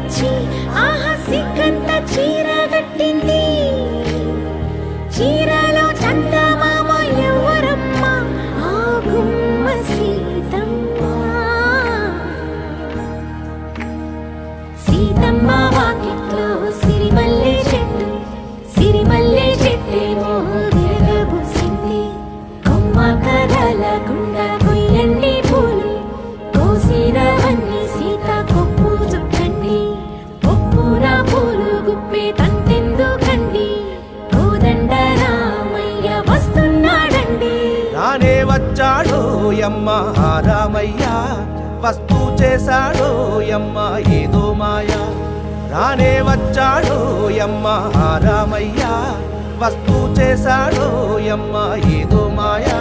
వచ్చి ఆహా సిగ్గంత చీర కట్టింది. చీరలో చందమామ ఎవరమ్మ, ఆ గుమ్మ సీతమ్మ. సీతమ్మ వాకిట్లో సిరిమల్లె చెట్టు, సిరిమల్లె చెట్టేమో విరగబూసింది. కొమ్మ కదలకుండా కొయ్యండి పూలు, కోసిరవన్నీ సీత కొప్పు చుట్టండి. కొప్పున పూలు గుప్పే తంతెందుకండి, కోదండ రామయ్య వస్తున్నాడండి. రానే వచ్చాడో యమ్మ ఆ రామయ్య, వస్తూ చేశాడో యమ్మ ఏదో మాయా. రానే వచ్చాడో యమ్మ ఆ రామయ్య, వస్తూ చేశాడో యమ్మ ఏదో మాయా.